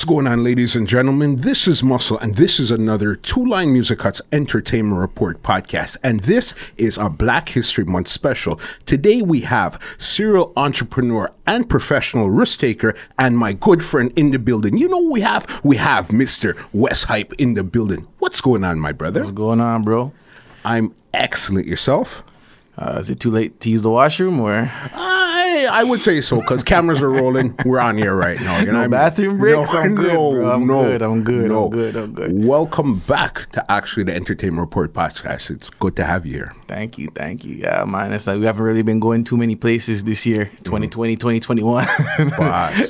going on, ladies and gentlemen? This is Muscle, and this is another Two Line Music Hut's Entertainment Report podcast, and this is our Black History Month special. Today we have serial entrepreneur and professional risk taker and my good friend in the building. You know what we have? We have Mr. Wes Hype in the building. What's going on, my brother? What's going on, bro? I'm excellent. Yourself? Is it too late to use the washroom, or? I would say so, because cameras are rolling. We're on here right now. No bathroom breaks? I'm good, bro. I'm good. Welcome back to actually the Entertainment Report podcast. It's good to have you here. Thank you. Yeah, man. It's like we haven't really been going too many places this year, 2020, 2021.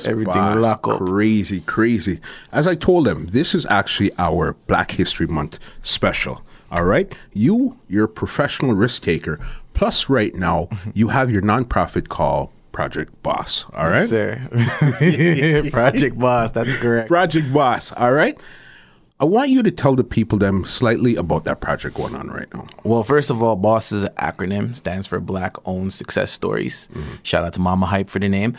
Everything locked up. Crazy. As I told them, this is actually our Black History Month special. All right? You're a professional risk taker. Plus, right now, you have your nonprofit called Project B.O.S.S. All right? Yes, sir. Project B.O.S.S. That's correct. Project B.O.S.S. All right? I want you to tell the people them slightly about that project going on right now. Well, first of all, B.O.S.S is an acronym, stands for Black Owned Success Stories. Shout out to Mama Hype for the name.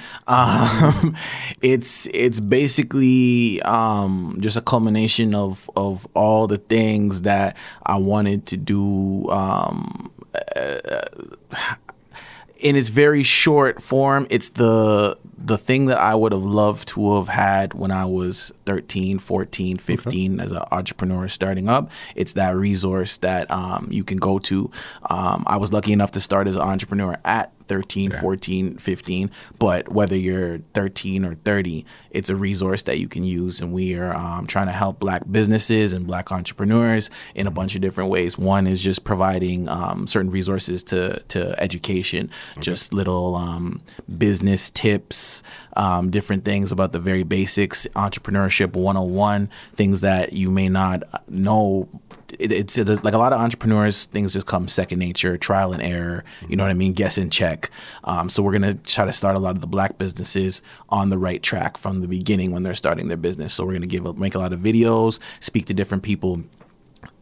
It's basically just a culmination of all the things that I wanted to do. In its very short form, it's the thing that I would have loved to have had when I was 13, 14, 15 as an entrepreneur starting up. It's that resource that you can go to. I was lucky enough to start as an entrepreneur at 13, 14, 15, but whether you're 13 or 30, it's a resource that you can use, and we are trying to help Black businesses and Black entrepreneurs in a bunch of different ways. One is just providing certain resources to education, just little business tips, different things about the very basics, entrepreneurship 101, things that you may not know. It's like a lot of entrepreneurs, things just come second nature, trial and error, you know what I mean, guess and check. So we're going to try to start a lot of the Black businesses on the right track from the beginning when they're starting their business. So we're going to make a lot of videos, speak to different people,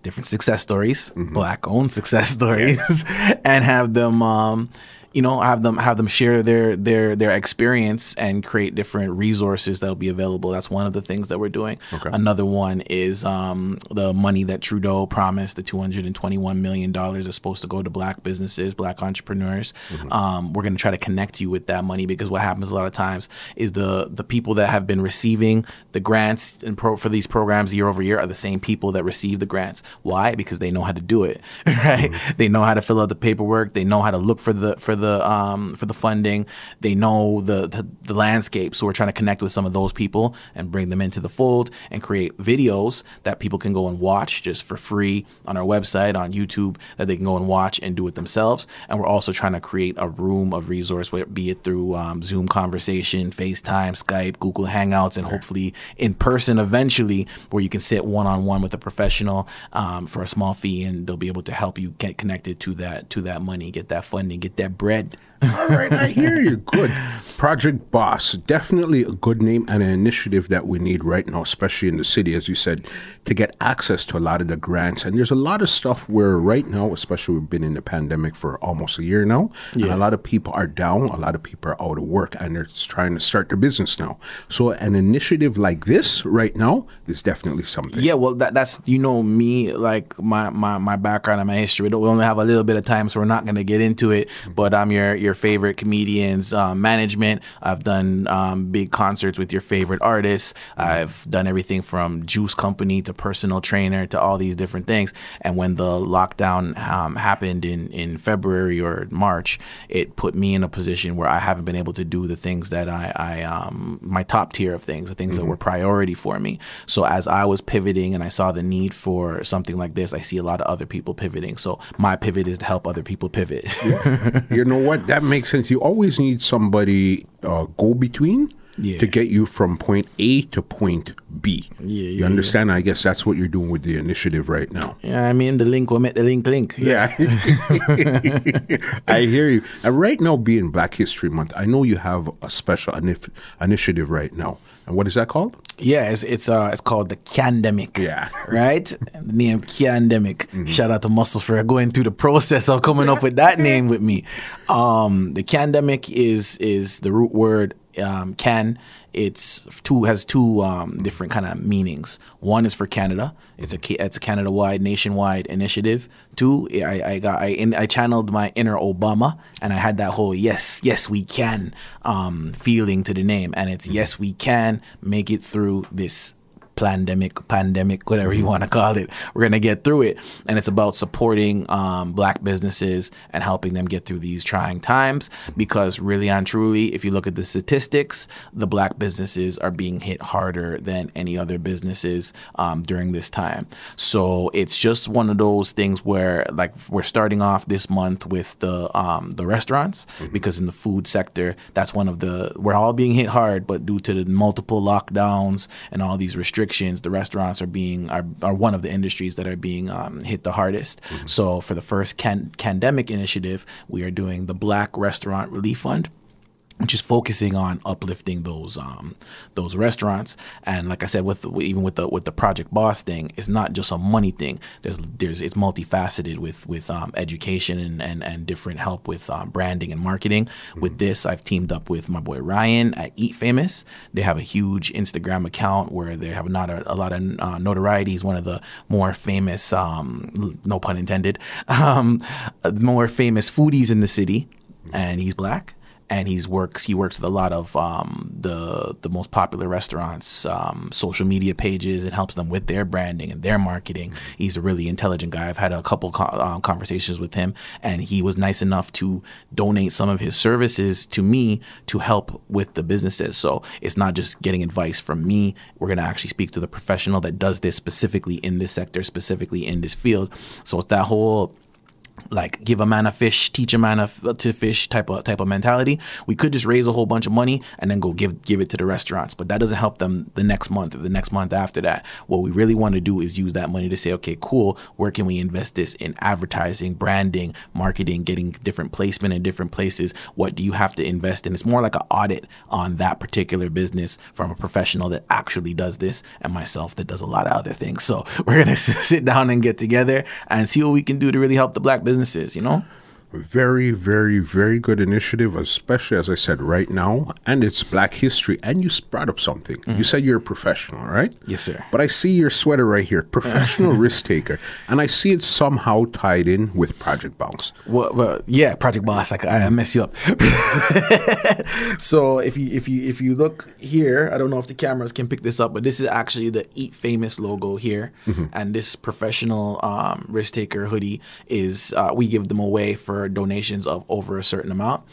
different success stories, Black owned success stories, and have them have them share their experience and create different resources that'll be available. That's one of the things that we're doing. Okay. Another one is the money that Trudeau promised, the $221 million is supposed to go to Black businesses, Black entrepreneurs. We're going to try to connect you with that money, because what happens a lot of times is the people that have been receiving the grants for these programs year over year are the same people that receive the grants. Why? Because they know how to do it, right? They know how to fill out the paperwork. They know how to look for the funding. They know the landscape. So we're trying to connect with some of those people and bring them into the fold and create videos that people can go and watch just for free on our website, on YouTube, that they can go and watch and do it themselves. And we're also trying to create a room of resource, be it through Zoom conversation, FaceTime, Skype, Google Hangouts, and hopefully in person eventually, where you can sit one-on-one with a professional for a small fee, and they'll be able to help you get connected to that money, get that funding, get that bread. All right, I hear you. Good. Project B.O.S.S, definitely a good name and an initiative that we need right now, especially in the city, as you said, to get access to a lot of the grants. And there's a lot of stuff where right now, especially we've been in the pandemic for almost a year now, and a lot of people are down, a lot of people are out of work, and they're trying to start their business now. So an initiative like this right now is definitely something. Yeah, well, that's, me, like my background and my history. We only have a little bit of time, so we're not going to get into it, but I'm your favorite comedians, management. I've done big concerts with your favorite artists. I've done everything from juice company to personal trainer to all these different things. And when the lockdown happened in February or March, it put me in a position where I haven't been able to do the things that my top tier of things, the things that were priority for me. So as I was pivoting and I saw the need for something like this, I see a lot of other people pivoting. So my pivot is to help other people pivot. You know what? That makes sense. You always need somebody go-between to get you from point A to point B. You understand? I guess that's what you're doing with the initiative right now. Yeah, I mean, the link will make the link. Yeah. I hear you. And right now, being Black History Month, I know you have a special initiative right now. And what is that called? Yeah, it's called the CANDEMIC. Yeah. Right? The name CANDEMIC. Shout out to Muscles for going through the process of coming up with that name with me. The CANDEMIC is the root word CAN, has two different kind of meanings. One is for Canada. It's a Canada-wide, nationwide initiative. Two, I channeled my inner Obama, and I had that whole yes we can feeling to the name, and it's yes we can make it through this pandemic, whatever you want to call it. We're going to get through it. And it's about supporting black businesses and helping them get through these trying times, because really and truly, if you look at the statistics, the black businesses are being hit harder than any other businesses during this time. So it's just one of those things where, like, we're starting off this month with the restaurants, because in the food sector, that's one of we're all being hit hard, but due to the multiple lockdowns and all these restrictions, the restaurants are one of the industries that are being hit the hardest. So for the first CANDEMIC initiative, we are doing the Black Restaurant Relief Fund, which is focusing on uplifting those restaurants. And like I said, with the Project B.O.S.S thing, it's not just a money thing. It's multifaceted with education and different help with branding and marketing. With this, I've teamed up with my boy Ryan at Eat Famous. They have a huge Instagram account where they have not a lot of notoriety. He's one of the more famous, no pun intended, more famous foodies in the city, and he's black. And he works with a lot of the most popular restaurants' social media pages, and helps them with their branding and their marketing. He's a really intelligent guy. I've had a couple conversations with him, and he was nice enough to donate some of his services to me to help with the businesses. So it's not just getting advice from me. We're going to actually speak to the professional that does this specifically in this sector, specifically in this field. So it's that whole, like, give a man a fish, teach a man to fish type of mentality. We could just raise a whole bunch of money and then go give it to the restaurants, but that doesn't help them the next month or the next month after that. What we really want to do is use that money to say, okay, cool, where can we invest this in? Advertising, branding, marketing, getting different placement in different places. What do you have to invest in? It's more like an audit on that particular business from a professional that actually does this, and myself that does a lot of other things. So we're gonna sit down and get together and see what we can do to really help the black businesses, you know? Very, very, very good initiative, especially, as I said, right now. And it's Black History. And you brought up something. You said you're a professional, right? Yes, sir. But I see your sweater right here, professional risk taker. And I see it somehow tied in with Project B.O.S.S. Well, yeah, Project B.O.S.S. I mess you up. So if you look here, I don't know if the cameras can pick this up, but this is actually the Eat Famous logo here. And this professional risk taker hoodie is, we give them away for donations of over a certain amount.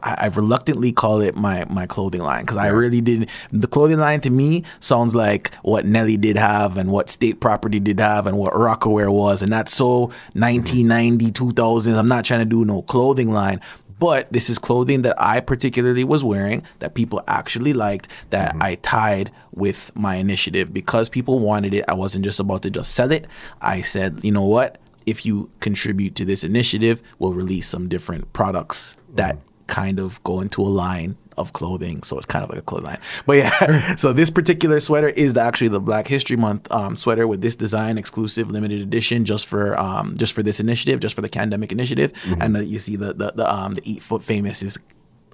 I reluctantly call it my clothing line, because I really didn't. The clothing line to me sounds like what Nelly did have, and what State Property did have, and what Rockaware was, and that's so 1990, 2000s. I'm not trying to do no clothing line, but this is clothing that I particularly was wearing, that people actually liked, that I tied with my initiative because people wanted it. I wasn't just about to just sell it. I said, you know what? If you contribute to this initiative, we'll release some different products that kind of go into a line of clothing. So it's kind of like a clothing line. But yeah, so this particular sweater is actually the Black History Month sweater with this design, exclusive limited edition, just for this initiative, just for the CANDEMIC initiative. And you see the Eat Famous is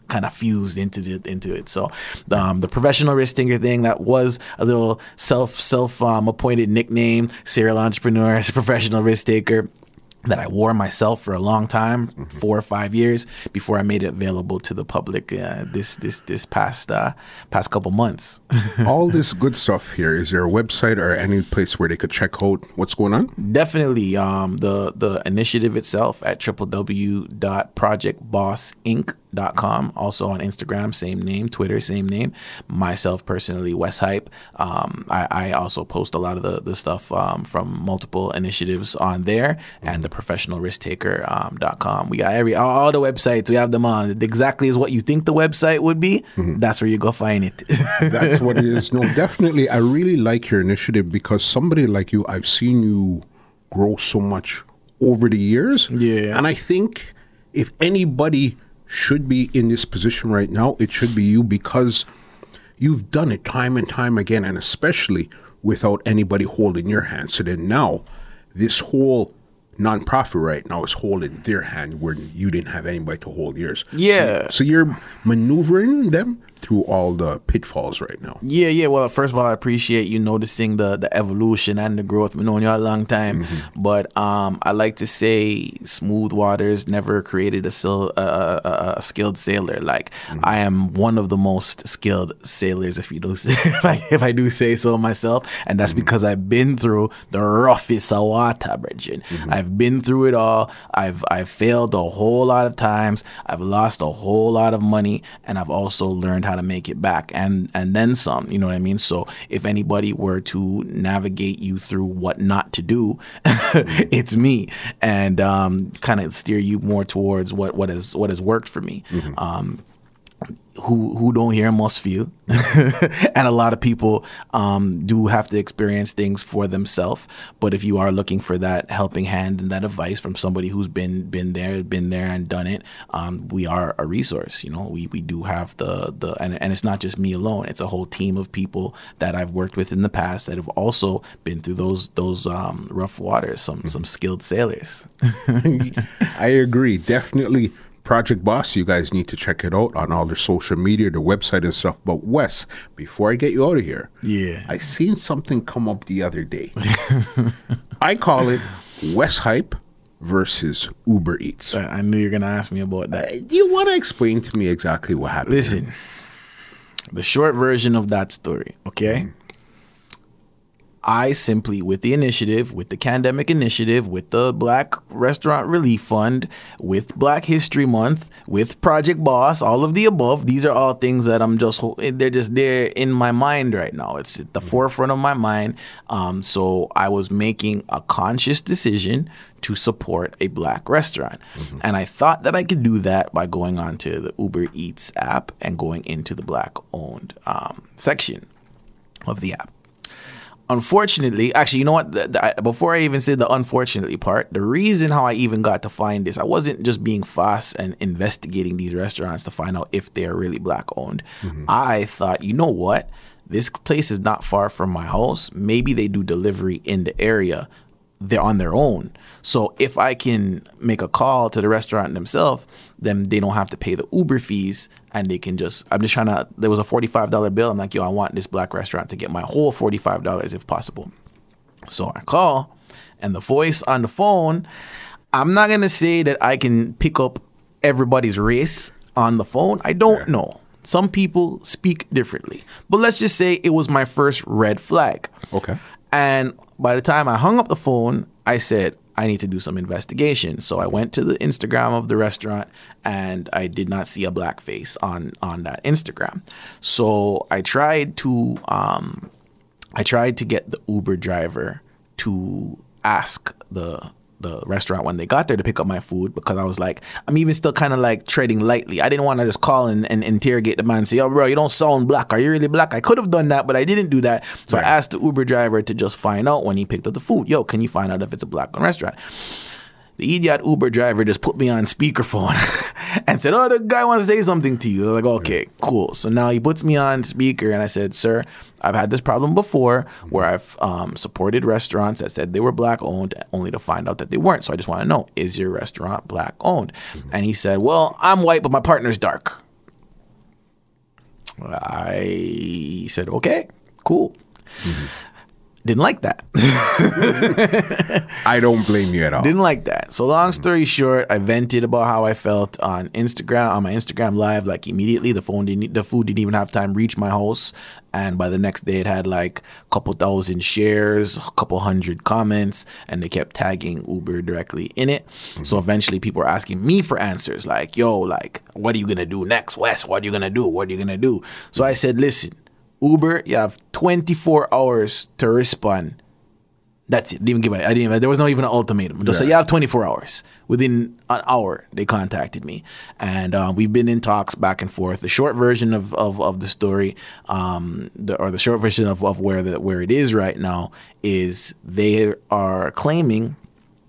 kind of fused into it. So the professional risk taker thing, that was a little self appointed nickname, serial entrepreneur, professional risk taker, that I wore myself for a long time, 4 or 5 years, before I made it available to the public this past couple months. All this good stuff here. Is there a website or any place where they could check out what's going on? Definitely. The initiative itself at www.projectbossinc.com. Also on Instagram, same name. Twitter, same name. Myself personally, WES Hype. I also post a lot of the stuff from multiple initiatives on there, and the professionalrisktaker.com. We got all the websites. We have them on. Exactly as what you think the website would be. That's where you go find it. That's what it is. No, definitely. I really like your initiative, because somebody like you, I've seen you grow so much over the years. Yeah. And I think if anybody should be in this position right now, it should be you, because you've done it time and time again, and especially without anybody holding your hand. So then now this whole nonprofit right now is holding their hand where you didn't have anybody to hold yours. Yeah. So you're maneuvering them through all the pitfalls right now. Yeah. Well, first of all, I appreciate you noticing the evolution and the growth. I've known you a long time, but I like to say smooth waters never created a skilled sailor. Like I am one of the most skilled sailors, if you do if I do say so myself, and that's because I've been through the roughest of water, Bridget. I've been through it all. I've failed a whole lot of times. I've lost a whole lot of money, and I've also learned how to make it back and then some. You know what I mean? So if anybody were to navigate you through what not to do, it's me, and kind of steer you more towards what has worked for me. Who don't hear must feel. And a lot of people do have to experience things for themselves. But if you are looking for that helping hand and that advice from somebody who's been there and done it, we are a resource. You know, we do have and it's not just me alone. It's a whole team of people that I've worked with in the past that have also been through those rough waters. Some skilled sailors. I agree, definitely. Project B.O.S.S, you guys need to check it out on all their social media, their website and stuff. But Wes, before I get you out of here, I seen something come up the other day. I call it Wes Hype versus Uber Eats. I knew you were going to ask me about that. Do you want to explain to me exactly what happened? Listen, the short version of that story, okay? I simply, with the initiative, with the CANDEMIC initiative, with the Black Restaurant Relief Fund, with Black History Month, with Project B.O.S.S, all of the above, these are all things that they're just there in my mind right now. It's at the forefront of my mind. So I was making a conscious decision to support a Black restaurant. And I thought that I could do that by going onto the Uber Eats app and going into the Black-owned section of the app. Unfortunately, actually, you know what? Before I even said the unfortunately part, the reason how I even got to find this, I wasn't just being fast and investigating these restaurants to find out if they're really Black owned. I thought, you know what? This place is not far from my house. Maybe they do delivery in the area. They're on their own. So if I can make a call to the restaurant themselves, then they don't have to pay the Uber fees, and they can I'm just trying to, there was a $45 bill. I'm like, yo, I want this Black restaurant to get my whole $45 if possible. So I call, and the voice on the phone, I'm not going to say that I can pick up everybody's race on the phone. I don't know. Some people speak differently. But let's just say it was my first red flag. Okay. And by the time I hung up the phone, I said, I need to do some investigation. So I went to the Instagram of the restaurant, and I did not see a Black face on that Instagram. So I tried to get the Uber driver to ask the restaurant when they got there to pick up my food, because I was like, I'm even still kind of like treading lightly. I didn't want to just call and interrogate the man and say, yo, bro, you don't sound Black. Are you really Black? I could have done that, but I didn't do that. So I asked the Uber driver to just find out when he picked up the food. Yo, can you find out if it's a Black-owned restaurant? The idiot Uber driver just put me on speakerphone and said, oh, the guy wants to say something to you. I was like, okay, cool. So now he puts me on speaker, and I said, sir, I've had this problem before where I've supported restaurants that said they were Black owned only to find out that they weren't. So I just want to know, is your restaurant Black owned? And he said, well, I'm white, but my partner's dark. I said, okay, cool. Didn't like that. I don't blame you at all. Didn't like that. So long story short, I vented about how I felt on Instagram, on my Instagram live. Like immediately, the food didn't even have time to reach my house. And by the next day, it had like a couple thousand shares, a couple hundred comments, and they kept tagging Uber directly in it. So eventually, people were asking me for answers, like, "Yo, like, what are you gonna do next, Wes? What are you gonna do? What are you gonna do?" So I said, "Listen, Uber, you have 24 hours to respond. That's it. There was not even an ultimatum. Just say you have 24 hours. Within an hour, they contacted me, and we've been in talks back and forth. The short version of the story, the short version of where it is right now, is they are claiming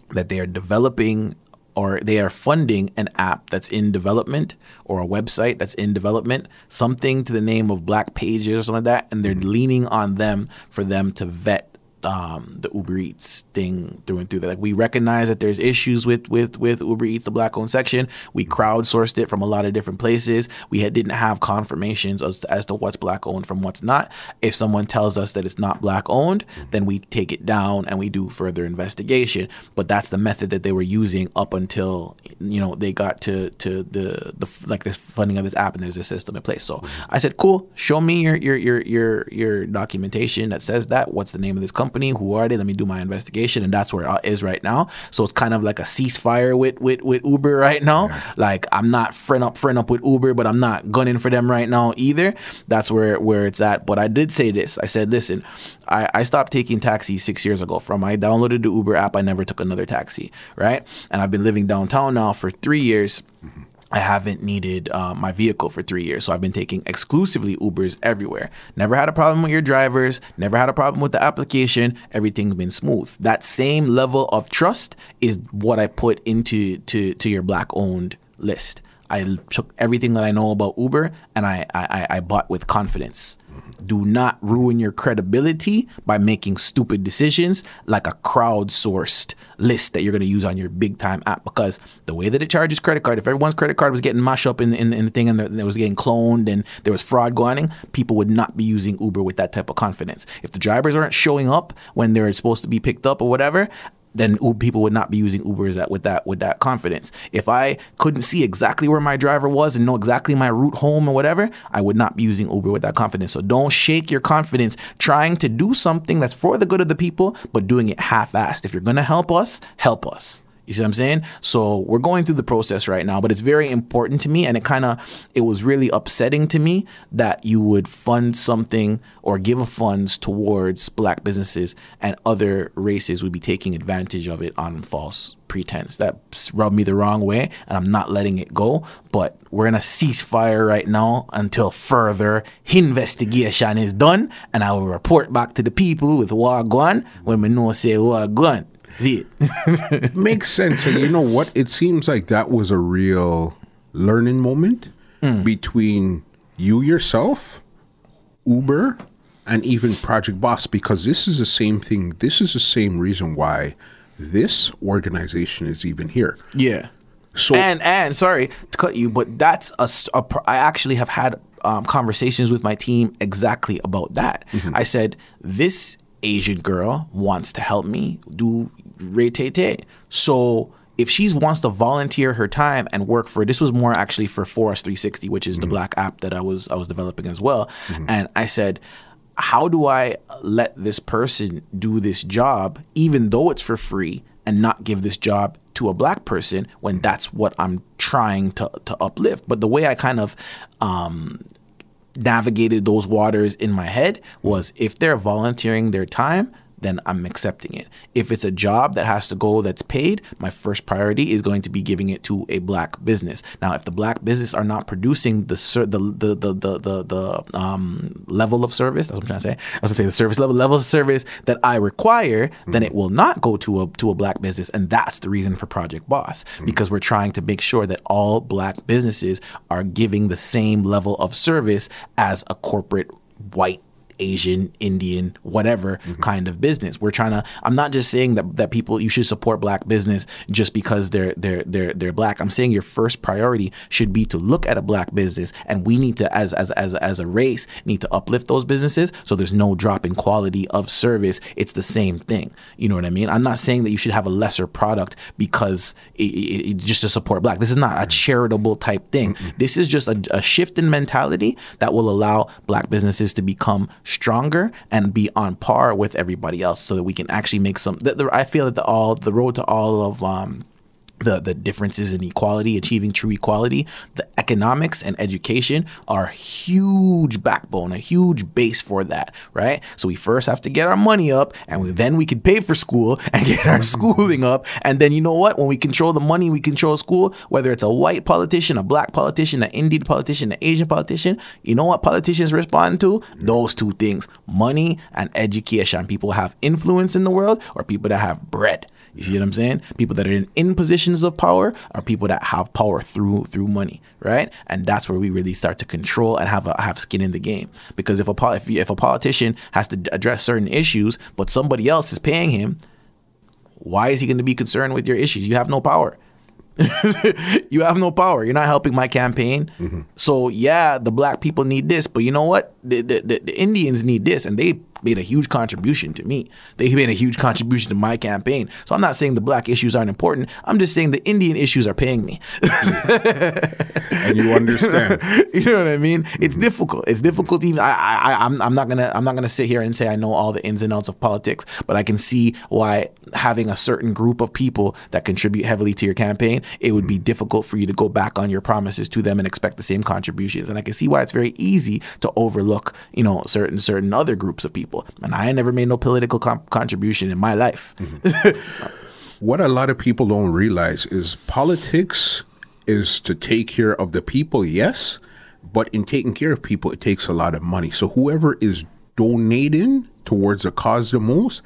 that they are developing, or they are funding an app that's in development, or a website that's in development, something to the name of Black Pages or something like that, and they're leaning on them for them to vet the Uber Eats thing through and through. Like, we recognize that there's issues with Uber Eats, the Black-owned section. We crowdsourced it from a lot of different places. We didn't have confirmations as to what's Black-owned from what's not. If someone tells us that it's not Black-owned, then we take it down and we do further investigation. But that's the method that they were using up until, you know, they got to the like this funding of this app, and there's a system in place. So I said, cool, show me your documentation that says that. What's the name of this company? Who are they? Let me do my investigation. And that's where it is right now. So it's kind of like a ceasefire with Uber right now. Yeah. Like, I'm not friend up with Uber, but I'm not gunning for them right now either. That's where it's at. But I did say this. I said, listen, I stopped taking taxis 6 years ago. From I downloaded the Uber app, I never took another taxi, right? And I've been living downtown now for 3 years. Mm-hmm. I haven't needed my vehicle for 3 years. So I've been taking exclusively Ubers everywhere. Never had a problem with your drivers. Never had a problem with the application. Everything's been smooth. That same level of trust is what I put into your Black-owned list. I took everything that I know about Uber and I bought with confidence. Do not ruin your credibility by making stupid decisions like a crowdsourced list that you're going to use on your big time app, because the way that it charges credit card, if everyone's credit card was getting mashed up in the thing and it was getting cloned and there was fraud going on, people would not be using Uber with that type of confidence. If the drivers aren't showing up when they're supposed to be picked up or whatever, then people would not be using Ubers with that confidence. If I couldn't see exactly where my driver was and know exactly my route home or whatever, I would not be using Uber with that confidence. So don't shake your confidence trying to do something that's for the good of the people, but doing it half-assed. If you're going to help us, help us. You see what I'm saying? So we're going through the process right now, but it's very important to me. And it was really upsetting to me that you would fund something or give funds towards Black businesses and other races would be taking advantage of it on false pretense. That rubbed me the wrong way, and I'm not letting it go. But we're in a ceasefire right now until further investigation is done, and I will report back to the people with what gone when we know say what gone. See it. Makes sense. And you know what? It seems like that was a real learning moment between you yourself, Uber, and even Project B.O.S.S, because this is the same thing. This is the same reason why this organization is even here. Yeah. So and sorry to cut you, but that's I actually have had conversations with my team exactly about that. Mm-hmm. I said, this Asian girl wants to help me do Ray-Tay-Tay. So if she wants to volunteer her time and work for, this was more actually for us 360, which is the Black app that I was developing as well. Mm-hmm. And I said, how do I let this person do this job, even though it's for free, and not give this job to a Black person when that's what I'm trying to uplift? But the way I kind of navigated those waters in my head was, if they're volunteering their time, then I'm accepting it. If it's a job that has to go that's paid, my first priority is going to be giving it to a Black business. Now, if the Black business are not producing the level of service, that's what I'm trying to say. I was going to say the service level of service that I require, then it will not go to a Black business, and that's the reason for Project B.O.S.S, because we're trying to make sure that all Black businesses are giving the same level of service as a corporate white, Asian, Indian, whatever kind of business. We're trying to, I'm not just saying that people, you should support Black business just because they're Black. I'm saying your first priority should be to look at a Black business, and we need to, as a race, need to uplift those businesses so there's no drop in quality of service. It's the same thing. You know what I mean? I'm not saying that you should have a lesser product because just to support Black. This is not a charitable type thing. This is just a shift in mentality that will allow Black businesses to become stronger and be on par with everybody else, so that we can actually make some. I feel that the road to all of the differences in equality, achieving true equality, the economics and education are a huge backbone, a huge base for that, right? So we first have to get our money up, and then we can pay for school and get our schooling up. And then, you know what? When we control the money, we control school, whether it's a white politician, a Black politician, an Indian politician, an Asian politician. You know what politicians respond to? Those two things, money and education. People have influence in the world, or people that have bread. You see what I'm saying? People that are in positions of power are people that have power through money, right? And that's where we really start to control and have skin in the game. Because if a politician has to address certain issues, but somebody else is paying him, why is he going to be concerned with your issues? You have no power. You have no power. You're not helping my campaign. So yeah, the black people need this, but you know what? The Indians need this, and they made a huge contribution to me. They made a huge contribution to my campaign. So I'm not saying the black issues aren't important. I'm just saying the Indian issues are paying me. And you understand. You know what I mean? It's difficult. It's difficult. Even I'm not gonna sit here and say I know all the ins and outs of politics, but I can see why having a certain group of people that contribute heavily to your campaign, it would be difficult for you to go back on your promises to them and expect the same contributions. And I can see why it's very easy to overlook, you know, certain other groups of people. And I never made no political contribution in my life. What a lot of people don't realize is politics is to take care of the people, yes, but in taking care of people, it takes a lot of money. So whoever is donating towards a cause the most,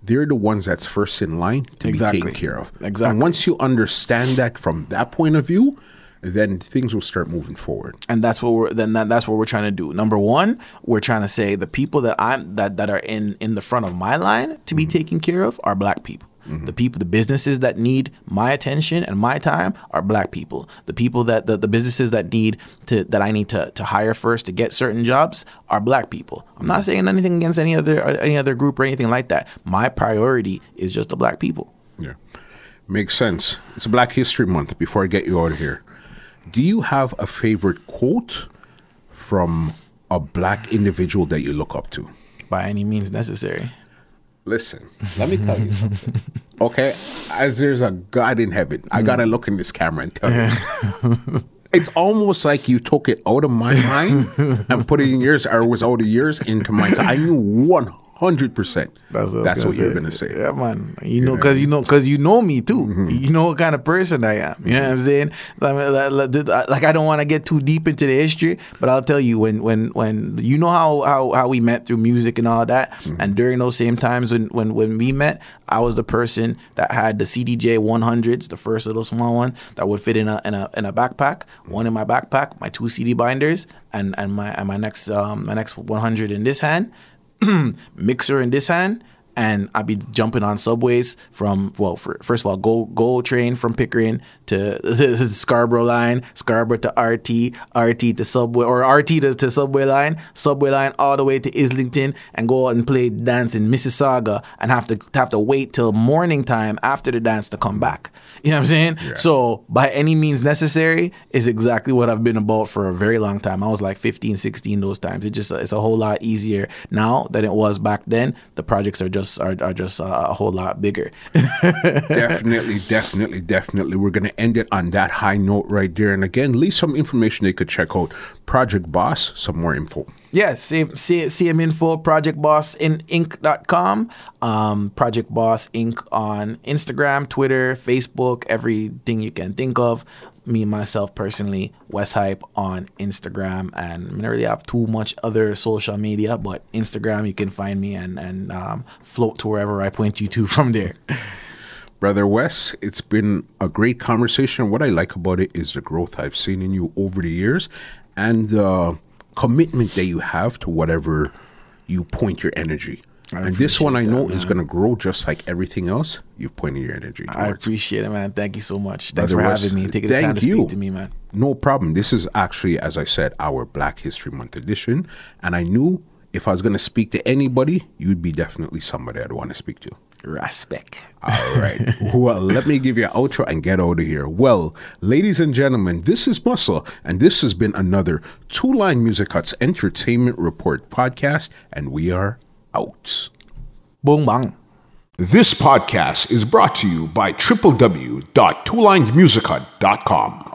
they're the ones that's first in line to be taken care of. Exactly. And once you understand that from that point of view, then things will start moving forward. And that's what we're trying to do. Number one, we're trying to say the people that are in the front of my line to be taken care of are black people. The people, the businesses that need my attention and my time are black people. The people that the businesses that I need to hire first to get certain jobs are black people. I'm not saying anything against any other group or anything like that. My priority is just the black people. Yeah, makes sense. It's Black History Month. Before I get you out of here, do you have a favorite quote from a black individual that you look up to? By any means necessary. Listen, let me tell you something. Okay, as there's a God in heaven, I gotta look in this camera and tell you. It's almost like you took it out of my mind and put it in yours, or it was out of yours into mine. I knew 100%. That's what you're gonna say. Yeah, man. You know, because you know me too. You know what kind of person I am. You know what I'm saying? Like I don't want to get too deep into the history, but I'll tell you when you know how we met through music and all that, and during those same times when we met, I was the person that had the CDJ 100s, the first little small one that would fit in a backpack. One in my backpack, my 2 CD binders, and my next 100 in this hand. Mixer in this hand, and I'd be jumping on subways from, first of all, go train from Pickering to the Scarborough line, Scarborough to RT to Subway, or RT to Subway line all the way to Islington, and go out and play dance in Mississauga, and have to wait till morning time after the dance to come back. You know what I'm saying? Yeah. So by any means necessary is exactly what I've been about for a very long time. I was like 15, 16 those times. It's a whole lot easier now than it was back then. The projects are just a whole lot bigger. Definitely. We're going to end it on that high note right there. And again, leave some information they could check out. Project B.O.S.S, some more info. Yes, CM info, projectbossinc.com, Project B.O.S.S Inc. on Instagram, Twitter, Facebook, everything you can think of. Me, myself, personally, Wes Hype on Instagram, and I don't really have too much other social media, but Instagram, you can find me and float to wherever I point you to from there. Brother Wes, it's been a great conversation. What I like about it is the growth I've seen in you over the years, and the commitment that you have to whatever you point your energy. And this one I know is going to grow just like everything else you pointed your energy towards. I appreciate it, man. Thank you so much. Thanks for having me. Taking the time to speak to me, man. No problem. This is actually, as I said, our Black History Month edition. And I knew if I was going to speak to anybody, you'd be definitely somebody I'd want to speak to. Respect. All right. Well, let me give you an outro and get out of here. Well, ladies and gentlemen, this is Muscle, and this has been another Two Line Music Hut's Entertainment Report podcast, and we are out. Boom bang. This podcast is brought to you by www.twolinedmusichut.com.